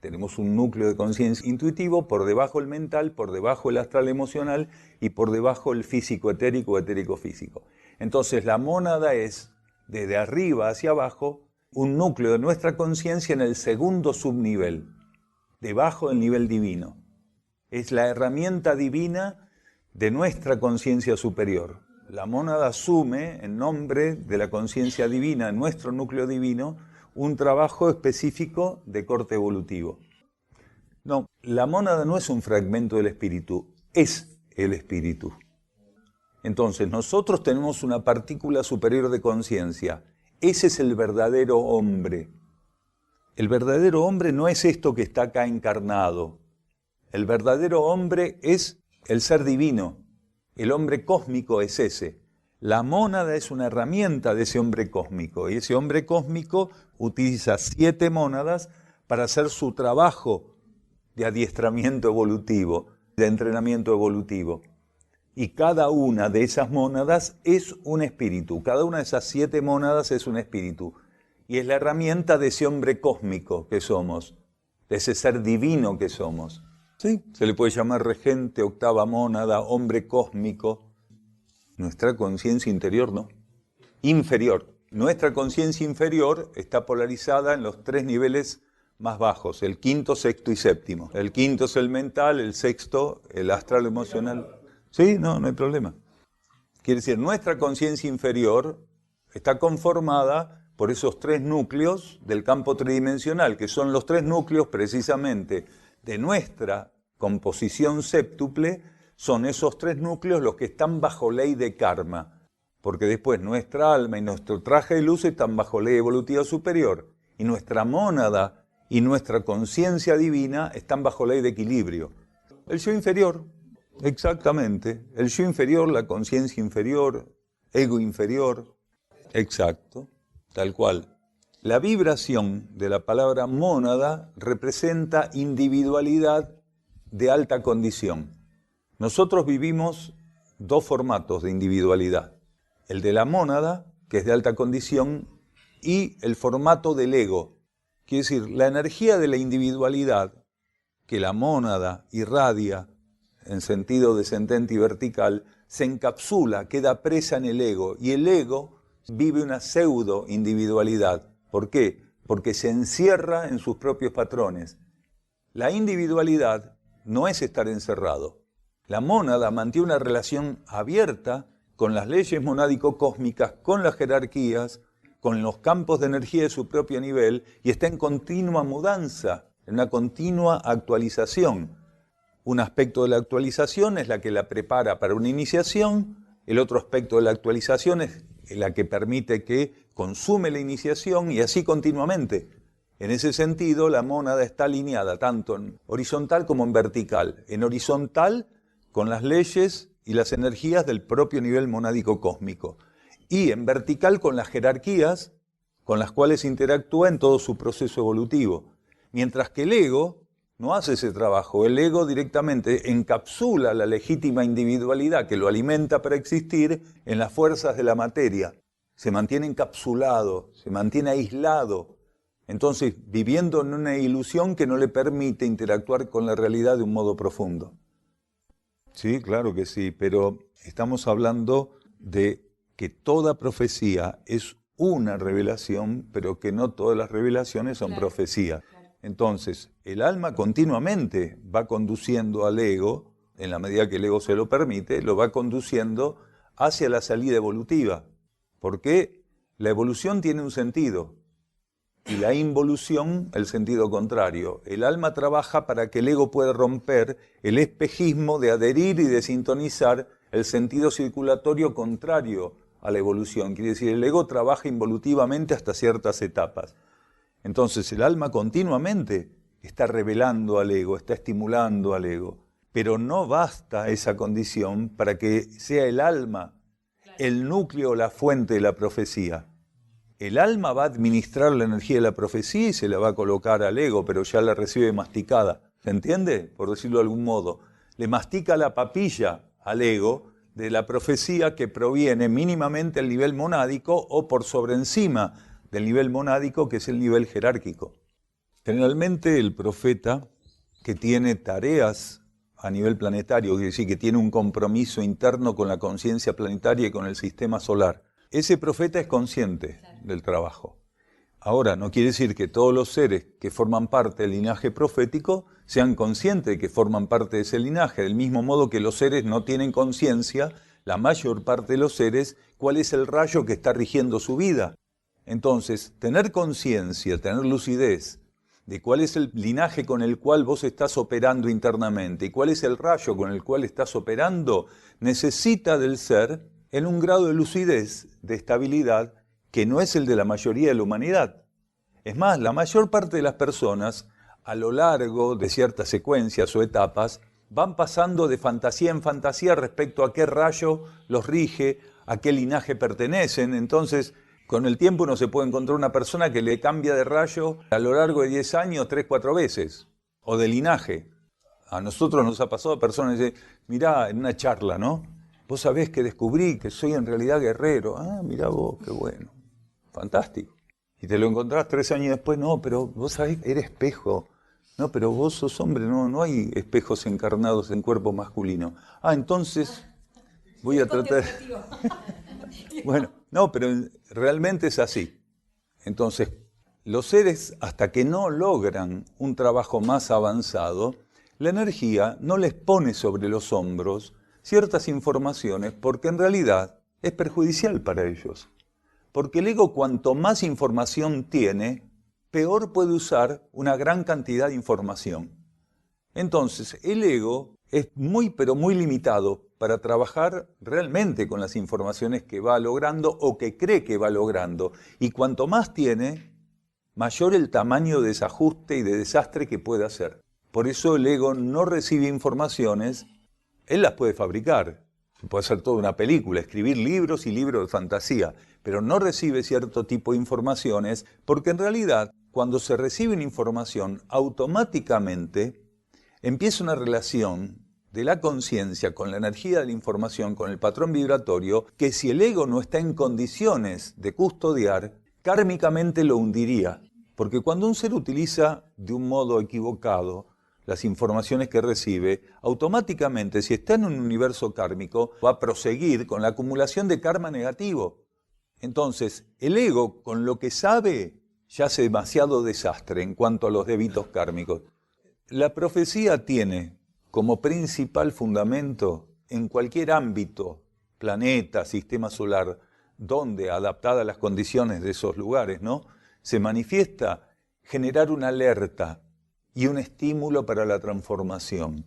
tenemos un núcleo de conciencia intuitivo, por debajo el mental, por debajo el astral emocional y por debajo el físico etérico o etérico físico. Entonces la mónada es, desde arriba hacia abajo, un núcleo de nuestra conciencia en el segundo subnivel, debajo del nivel divino. Es la herramienta divina de nuestra conciencia superior. La mónada asume, en nombre de la conciencia divina, en nuestro núcleo divino, un trabajo específico de corte evolutivo. No, la mónada no es un fragmento del espíritu, es el espíritu. Entonces, nosotros tenemos una partícula superior de conciencia. Ese es el verdadero hombre. El verdadero hombre no es esto que está acá encarnado. El verdadero hombre es el ser divino. El hombre cósmico es ese. La mónada es una herramienta de ese hombre cósmico. Y ese hombre cósmico utiliza 7 mónadas para hacer su trabajo de adiestramiento evolutivo, de entrenamiento evolutivo. Y cada una de esas mónadas es un espíritu. Cada una de esas 7 mónadas es un espíritu. Y es la herramienta de ese hombre cósmico que somos, de ese ser divino que somos. ¿Sí? Se le puede llamar regente, octava mónada, hombre cósmico. Nuestra conciencia interior no. Inferior. Nuestra conciencia inferior está polarizada en los 3 niveles más bajos, el quinto, sexto y séptimo. El quinto es el mental, el sexto, el astral emocional. Sí, no hay problema. Quiere decir, nuestra conciencia inferior está conformada por esos 3 núcleos del campo tridimensional, que son los 3 núcleos precisamente de nuestra composición séptuple, son esos 3 núcleos los que están bajo ley de karma, porque después nuestra alma y nuestro traje de luz están bajo ley evolutiva superior, y nuestra mónada y nuestra conciencia divina están bajo ley de equilibrio. El yo inferior, exactamente, el yo inferior, la conciencia inferior, ego inferior, exacto. Tal cual. La vibración de la palabra mónada representa individualidad de alta condición. Nosotros vivimos 2 formatos de individualidad. El de la mónada, que es de alta condición, y el formato del ego. Quiere decir, la energía de la individualidad que la mónada irradia en sentido descendente y vertical, se encapsula, queda presa en el ego, y el ego vive una pseudo-individualidad. ¿Por qué? Porque se encierra en sus propios patrones. La individualidad no es estar encerrado. La mónada mantiene una relación abierta con las leyes monádico-cósmicas, con las jerarquías, con los campos de energía de su propio nivel, y está en continua mudanza, en una continua actualización. Un aspecto de la actualización es la que la prepara para una iniciación, el otro aspecto de la actualización es la que permite que consume la iniciación, y así continuamente. En ese sentido, la mónada está alineada tanto en horizontal como en vertical. En horizontal, con las leyes y las energías del propio nivel monádico cósmico. Y en vertical, con las jerarquías con las cuales interactúa en todo su proceso evolutivo. Mientras que el ego no hace ese trabajo. El ego directamente encapsula la legítima individualidad que lo alimenta para existir en las fuerzas de la materia. Se mantiene encapsulado, se mantiene aislado. Entonces, viviendo en una ilusión que no le permite interactuar con la realidad de un modo profundo. Sí, claro que sí, pero estamos hablando de que toda profecía es una revelación, pero que no todas las revelaciones son profecías. Entonces, el alma continuamente va conduciendo al ego, en la medida que el ego se lo permite, lo va conduciendo hacia la salida evolutiva. Porque la evolución tiene un sentido y la involución el sentido contrario. El alma trabaja para que el ego pueda romper el espejismo de adherir y de sintonizar el sentido circulatorio contrario a la evolución. Quiere decir, el ego trabaja involutivamente hasta ciertas etapas. Entonces el alma continuamente está revelando al ego, está estimulando al ego, pero no basta esa condición para que sea el alma el núcleo, la fuente de la profecía. El alma va a administrar la energía de la profecía y se la va a colocar al ego, pero ya la recibe masticada. ¿Se entiende? Por decirlo de algún modo. Le mastica la papilla al ego de la profecía que proviene mínimamente del nivel monádico o por sobre encima del nivel monádico, que es el nivel jerárquico. Generalmente el profeta que tiene tareas a nivel planetario, quiere decir que tiene un compromiso interno con la conciencia planetaria y con el sistema solar, ese profeta es consciente del trabajo. Ahora, no quiere decir que todos los seres que forman parte del linaje profético sean conscientes de que forman parte de ese linaje, del mismo modo que los seres no tienen conciencia la mayor parte de los seres, cuál es el rayo que está rigiendo su vida. Entonces, tener conciencia, tener lucidez de cuál es el linaje con el cual vos estás operando internamente y cuál es el rayo con el cual estás operando, necesita del ser en un grado de lucidez, de estabilidad, que no es el de la mayoría de la humanidad. Es más, la mayor parte de las personas, a lo largo de ciertas secuencias o etapas, van pasando de fantasía en fantasía respecto a qué rayo los rige, a qué linaje pertenecen. Entonces, con el tiempo uno se puede encontrar una persona que le cambia de rayo a lo largo de 10 años 3, 4 veces, o de linaje. A nosotros nos ha pasado personas que dicen, mirá, en una charla, ¿no? Vos sabés que descubrí que soy en realidad guerrero. Ah, mirá vos, qué bueno. Fantástico. Y te lo encontrás 3 años después, no, pero vos sabés que eres espejo. No, pero vos sos hombre, no hay espejos encarnados en cuerpo masculino. Ah, entonces voy a tratar... Bueno, no, pero realmente es así. Entonces, los seres, hasta que no logran un trabajo más avanzado, la energía no les pone sobre los hombros ciertas informaciones porque en realidad es perjudicial para ellos. Porque el ego, cuanto más información tiene, peor puede usar una gran cantidad de información. Entonces, el ego es muy, pero muy limitado para trabajar realmente con las informaciones que va logrando o que cree que va logrando. Y cuanto más tiene, mayor el tamaño de desajuste y de desastre que puede hacer. Por eso el ego no recibe informaciones, él las puede fabricar. Puede hacer toda una película, escribir libros y libros de fantasía, pero no recibe cierto tipo de informaciones porque en realidad cuando se recibe una información automáticamente empieza una relación de la conciencia con la energía de la información, con el patrón vibratorio, que si el ego no está en condiciones de custodiar, kármicamente lo hundiría. Porque cuando un ser utiliza de un modo equivocado las informaciones que recibe, automáticamente, si está en un universo kármico, va a proseguir con la acumulación de karma negativo. Entonces, el ego, con lo que sabe, ya hace demasiado desastre en cuanto a los débitos kármicos. La profecía tiene como principal fundamento, en cualquier ámbito, planeta, sistema solar, donde, adaptada a las condiciones de esos lugares, ¿no?, se manifiesta generar una alerta y un estímulo para la transformación.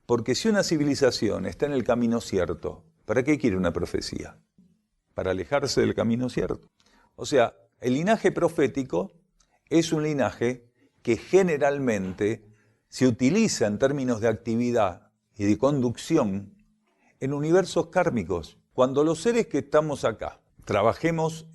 Porque si una civilización está en el camino cierto, ¿para qué quiere una profecía? Para alejarse del camino cierto. O sea, el linaje profético es un linaje que generalmente se utiliza en términos de actividad y de conducción en universos kármicos. Cuando los seres que estamos acá trabajemos,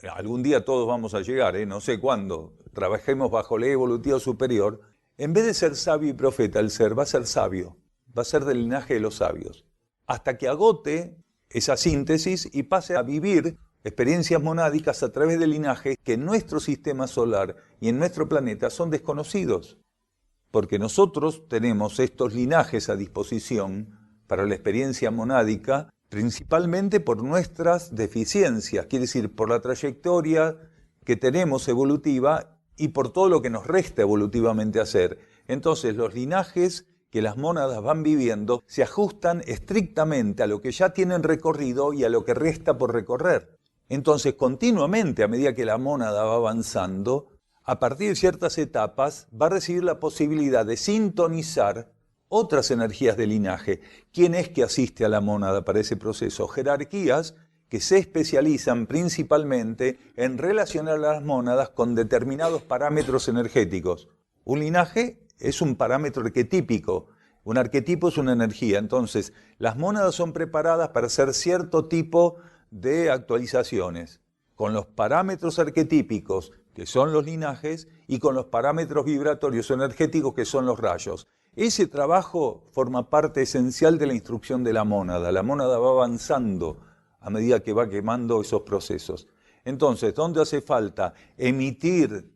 algún día todos vamos a llegar, no sé cuándo, trabajemos bajo ley evolutiva superior, en vez de ser sabio y profeta, el ser va a ser sabio, va a ser del linaje de los sabios, hasta que agote esa síntesis y pase a vivir experiencias monádicas a través del linaje que en nuestro sistema solar y en nuestro planeta son desconocidos. Porque nosotros tenemos estos linajes a disposición para la experiencia monádica, principalmente por nuestras deficiencias, quiere decir, por la trayectoria que tenemos evolutiva y por todo lo que nos resta evolutivamente hacer. Entonces, los linajes que las mónadas van viviendo se ajustan estrictamente a lo que ya tienen recorrido y a lo que resta por recorrer. Entonces, continuamente, a medida que la mónada va avanzando, a partir de ciertas etapas, va a recibir la posibilidad de sintonizar otras energías de linaje. ¿Quién es que asiste a la mónada para ese proceso? Jerarquías que se especializan principalmente en relacionar a las mónadas con determinados parámetros energéticos. Un linaje es un parámetro arquetípico. Un arquetipo es una energía. Entonces, las mónadas son preparadas para hacer cierto tipo de actualizaciones con los parámetros arquetípicos, que son los linajes, y con los parámetros vibratorios o energéticos, que son los rayos. Ese trabajo forma parte esencial de la instrucción de la mónada. La mónada va avanzando a medida que va quemando esos procesos. Entonces, ¿dónde hace falta emitir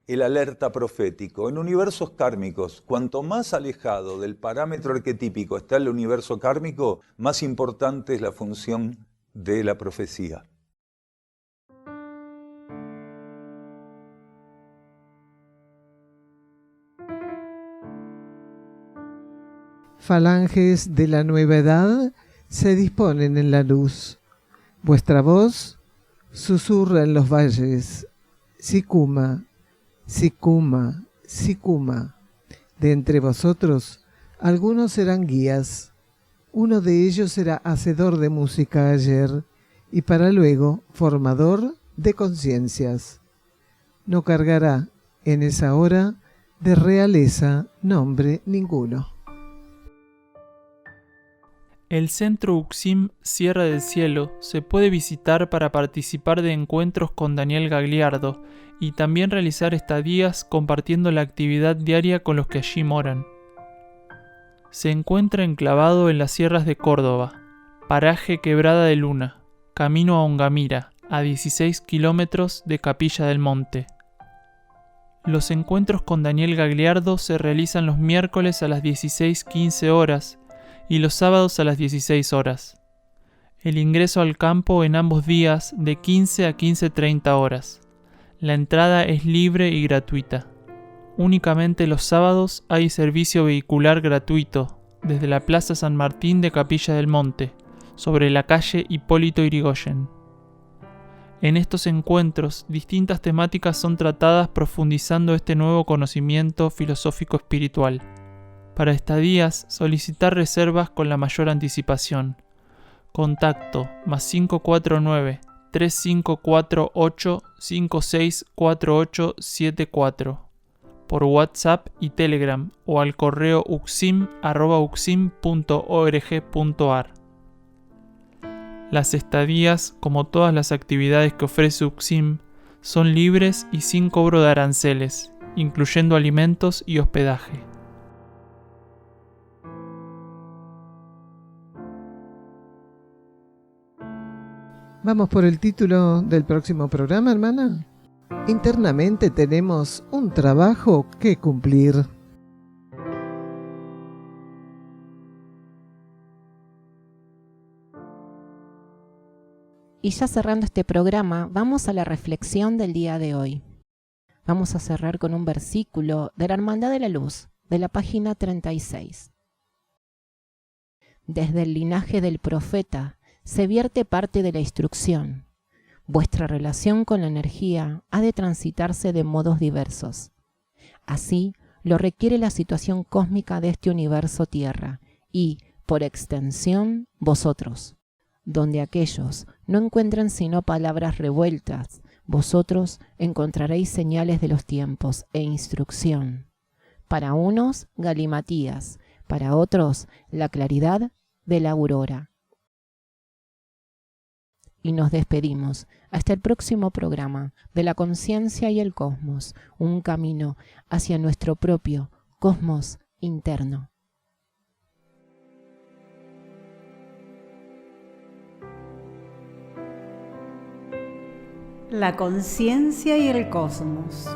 el alerta profético? En universos kármicos. Cuanto más alejado del parámetro arquetípico está el universo kármico, más importante es la función de la profecía. Falanges de la nueva edad se disponen en la luz. Vuestra voz susurra en los valles. Sicuma, sicuma, sicuma. De entre vosotros, algunos serán guías. Uno de ellos será hacedor de música ayer y para luego formador de conciencias. No cargará en esa hora de realeza nombre ninguno. El Centro Uxim Sierra del Cielo se puede visitar para participar de encuentros con Daniel Gagliardo y también realizar estadías compartiendo la actividad diaria con los que allí moran. Se encuentra enclavado en las sierras de Córdoba, paraje Quebrada de Luna, camino a Ongamira, a 16 kilómetros de Capilla del Monte. Los encuentros con Daniel Gagliardo se realizan los miércoles a las 16:15 horas y los sábados a las 16 horas. El ingreso al campo en ambos días de 15 a 15:30 horas. La entrada es libre y gratuita. Únicamente los sábados hay servicio vehicular gratuito desde la Plaza San Martín de Capilla del Monte, sobre la calle Hipólito Yrigoyen. En estos encuentros, distintas temáticas son tratadas profundizando este nuevo conocimiento filosófico espiritual. Para estadías, solicitar reservas con la mayor anticipación. Contacto +549 3548 564874 por WhatsApp y Telegram o al correo uxim@uxim.org.ar. Las estadías, como todas las actividades que ofrece Uxim, son libres y sin cobro de aranceles, incluyendo alimentos y hospedaje. Vamos por el título del próximo programa, hermana. Internamente tenemos un trabajo que cumplir. Y ya cerrando este programa, vamos a la reflexión del día de hoy. Vamos a cerrar con un versículo de la Hermandad de la Luz, de la página 36. Desde el linaje del profeta se vierte parte de la instrucción. Vuestra relación con la energía ha de transitarse de modos diversos. Así lo requiere la situación cósmica de este universo Tierra y, por extensión, vosotros. Donde aquellos no encuentren sino palabras revueltas, vosotros encontraréis señales de los tiempos e instrucción. Para unos, galimatías, para otros, la claridad de la aurora. Y nos despedimos hasta el próximo programa de la conciencia y el cosmos, un camino hacia nuestro propio cosmos interno. La conciencia y el cosmos,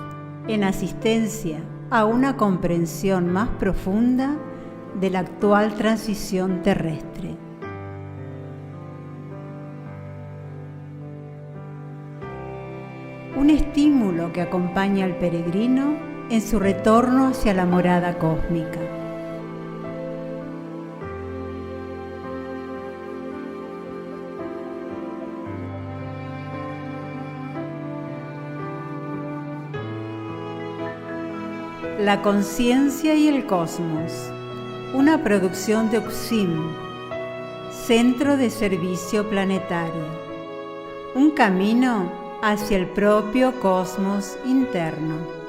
en asistencia a una comprensión más profunda de la actual transición terrestre. Un estímulo que acompaña al peregrino en su retorno hacia la morada cósmica. La conciencia y el cosmos, una producción de Uxim, Centro de Servicio Planetario, un camino hacia el propio cosmos interno.